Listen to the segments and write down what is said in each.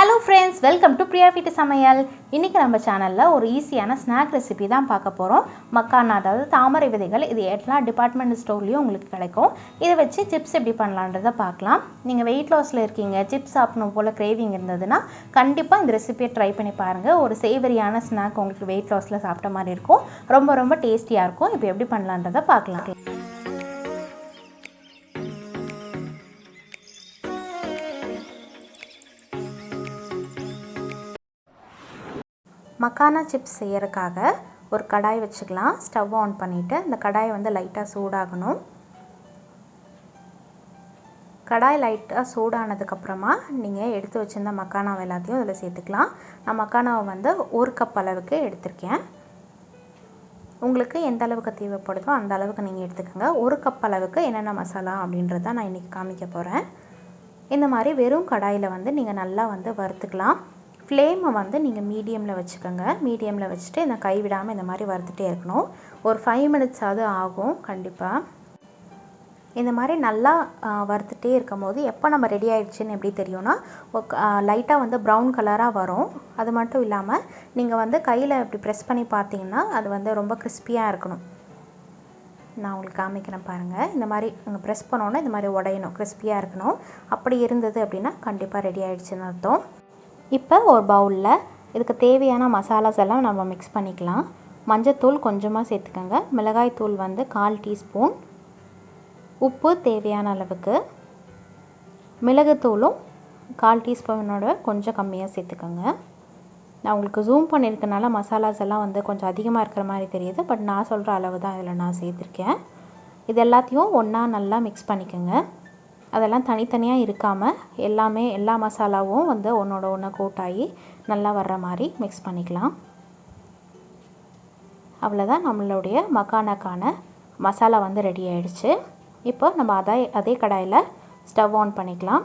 Hello friends, welcome to Priya Fit சமையல். இன்னைக்கு நம்ம சேனல்ல ஒரு ஈஸியான ஸ்நாக் ரெசிபி தான் பார்க்க போறோம். மக்கானா அதாவது தாமரை விதைகள் இது எல்லா டிபார்ட்மெண்ட் ஸ்டோர்லயும் உங்களுக்கு கிடைக்கும். இத வச்சு சிப்ஸ் எப்படி பண்ணலாம்ன்றத பார்க்கலாம். நீங்க weight lossல இருக்கீங்க, சிப்ஸ் சாப்பிடணும் போல craving இருந்ததுனா கண்டிப்பா இந்த ரெசிபியை ட்ரை பண்ணி பாருங்க. ஒரு சேவரியான ஸ்நாக் உங்களுக்கு weight lossல சாப்பிட்ட மாதிரி இருக்கும். ரொம்ப டேஸ்டியா இருக்கும். இப்போ எப்படி பண்ணலாம்ன்றத பார்க்கலாம். மக்கானா சிப்ஸ் செய்யறதுக்காக ஒரு கடாய் வச்சுக்கலாம். ஸ்டவ் ஆன் பண்ணிவிட்டு இந்த கடாயை வந்து லைட்டாக சூடாகணும். கடாய் லைட்டாக சூடானதுக்கப்புறமா நீங்கள் எடுத்து வச்சுருந்த மக்கானாவை எல்லாத்தையும் இதில் சேர்த்துக்கலாம். நான் மக்கானாவை வந்து 1 கப் அளவுக்கு எடுத்திருக்கேன். உங்களுக்கு எந்த அளவுக்கு தேவைப்படுதோ அந்த அளவுக்கு நீங்கள் எடுத்துக்கோங்க. 1 கப் அளவுக்கு என்னென்ன மசாலா அப்படின்றத நான் இன்றைக்கி காமிக்க போகிறேன். இந்த மாதிரி வெறும் கடாயில் வந்து நீங்கள் நல்லா வந்து வறுத்துக்கலாம். ஃப்ளேமை வந்து நீங்கள் மீடியமில் வச்சுக்கோங்க. மீடியமில் வச்சுட்டு இந்த கை விடாமல் இந்த மாதிரி வறுத்துட்டே இருக்கணும். ஒரு 5 மினிட்ஸாவது ஆகும் கண்டிப்பாக. இந்த மாதிரி நல்லா வறுத்துட்டே இருக்கும் போது எப்போ நம்ம ரெடி ஆகிடுச்சின்னு எப்படி தெரியும்னா லைட்டாக வந்து ப்ரௌன் கலராக வரும். அது மட்டும் இல்லாமல் நீங்கள் வந்து கையில் இப்படி ப்ரெஸ் பண்ணி பார்த்தீங்கன்னா அது வந்து ரொம்ப கிறிஸ்பியாக இருக்கணும். நான் உங்களுக்கு காமிக்கிறேன் பாருங்கள். இந்த மாதிரி நீங்கள் ப்ரெஸ் பண்ணோன்னா இந்த மாதிரி உடையணும், கிறிஸ்பியாக இருக்கணும். அப்படி இருந்தது அப்படின்னா கண்டிப்பாக ரெடி ஆகிடுச்சின்னு அர்த்தம். இப்போ ஒரு பவுலில் இதுக்கு தேவையான மசாலாஸ் எல்லாம் நம்ம மிக்ஸ் பண்ணிக்கலாம். மஞ்சத்தூள் கொஞ்சமாக சேர்த்துக்கோங்க. மிளகாய்த்தூள் வந்து 1/4 டீஸ்பூன், உப்பு தேவையான அளவுக்கு, மிளகுத்தூளும் 1/4 டீஸ்பூனோட கொஞ்சம் கம்மியாக சேர்த்துக்கோங்க. நான் உங்களுக்கு ஜூம் பண்ணியிருக்கனால மசாலாஸ் எல்லாம் வந்து கொஞ்சம் அதிகமாக இருக்கிற மாதிரி தெரியுது. பட் நான் சொல்கிற அளவு தான் இதில் நான் சேர்த்துருக்கேன். இது எல்லாத்தையும் ஒன்றா நல்லா மிக்ஸ் பண்ணிக்கோங்க. அதெல்லாம் தனித்தனியாக இருக்காமல் எல்லா மசாலாவும் வந்து ஒன்றோட ஒன்று கோட்டாகி நல்லா வர்ற மாதிரி மிக்ஸ் பண்ணிக்கலாம். அவ்வளோதான், நம்மளுடைய மக்கானாக்கான மசாலா வந்து ரெடி ஆகிடுச்சு. இப்போ நம்ம அதே கடாயில் ஸ்டவ் ஆன் பண்ணிக்கலாம்.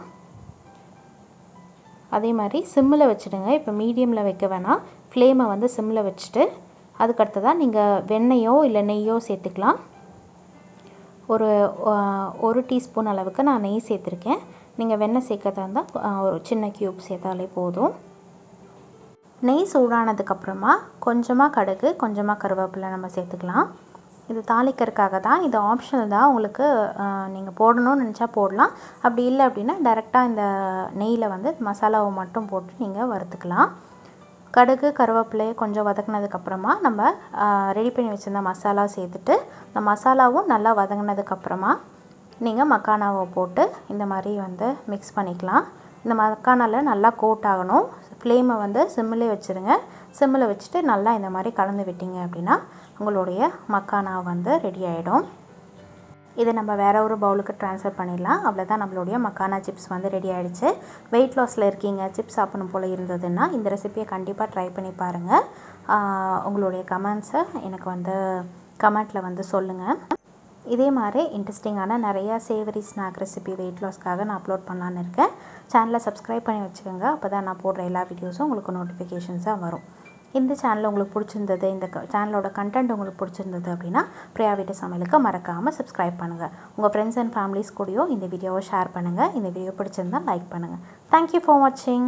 அதே மாதிரி சிம்மில் வச்சுடுங்க. இப்போ மீடியமில் வைக்க வேணாம், ஃப்ளேமை வந்து சிம்மில் வச்சுட்டு அதுக்கடுத்ததான் நீங்கள் வெண்ணெயோ இல்லை நெய்யோ சேர்த்துக்கலாம். ஒரு டீஸ்பூன் அளவுக்கு நான் நெய் சேர்த்துருக்கேன். நீங்கள் வெண்ணெய் சேர்க்கறதா இருந்தால் ஒரு சின்ன க்யூப் சேர்த்தாலே போதும். நெய் சூடானதுக்கப்புறமா கொஞ்சமாக கடுகு, கொஞ்சமாக கருவேப்பிலை நம்ம சேர்த்துக்கலாம். இது தாளிக்கிறதுக்காக தான், இது ஆப்ஷனல் தான். உங்களுக்கு நீங்கள் போடணும்னு நினச்சா போடலாம். அப்படி இல்லை அப்படின்னா டைரெக்டாக இந்த நெய்யில் வந்து மசாலாவை மட்டும் போட்டு நீங்கள் வறுத்துக்கலாம். கடுகு கருவேப்பிலையை கொஞ்சம் வதக்கினதுக்கப்புறமா நம்ம ரெடி பண்ணி வச்சுருந்த மசாலா சேர்த்துட்டு இந்த மசாலாவும் நல்லா வதங்கினதுக்கப்புறமா நீங்கள் மக்கானாவை போட்டு இந்த மாதிரி வந்து மிக்ஸ் பண்ணிக்கலாம். இந்த மக்கானாவில் நல்லா கோட் ஆகணும். ஃப்ளேமை வந்து சிம்மிலே வச்சுருங்க. சிம்மில் வச்சுட்டு நல்லா இந்த மாதிரி கலந்து விட்டீங்க அப்படின்னா உங்களுடைய மக்கானா வந்து ரெடி ஆகிடும். இதை நம்ம வேறு ஒரு பவுலுக்கு ட்ரான்ஸ்ஃபர் பண்ணிடலாம். அவ்வளோதான், நம்மளுடைய மக்கானா சிப்ஸ் வந்து ரெடி ஆகிடுச்சு. வெயிட் லாஸில் இருக்கீங்க, சிப்ஸ் சாப்பிடணும் போல் இருந்ததுன்னா இந்த ரெசிபியை கண்டிப்பாக ட்ரை பண்ணி பாருங்கள். உங்களுடைய கமெண்ட்ஸை எனக்கு வந்து கமெண்ட்டில் வந்து சொல்லுங்கள். இதே மாதிரி இன்ட்ரெஸ்டிங்கான நிறையா சேவரி ஸ்நாக் ரெசிபி வெயிட் லாஸ்க்காக நான் அப்லோட் பண்ணலான்னு இருக்கேன். சேனலை சப்ஸ்கிரைப் பண்ணி வச்சுக்கோங்க. அப்போ தான் நான் போடுற எல்லா வீடியோஸும் உங்களுக்கு நோட்டிஃபிகேஷன்ஸாக வரும். இந்த சேனல் உங்களுக்கு பிடிச்சிருந்தது, இந்த சேனலோட கண்டென்ட் உங்களுக்கு பிடிச்சிருந்தது அப்படின்னா பிரியா வீட்டு சமையலுக்கு மறக்காமல் சப்ஸ்கிரைப் பண்ணுங்கள். உங்கள் ஃப்ரெண்ட்ஸ் அண்ட் ஃபேமிலிஸ் கூடயும் இந்த வீடியோவை ஷேர் பண்ணுங்கள். இந்த வீடியோ பிடிச்சிருந்தால் லைக் பண்ணுங்கள். தேங்க்யூ ஃபார் வாட்சிங்.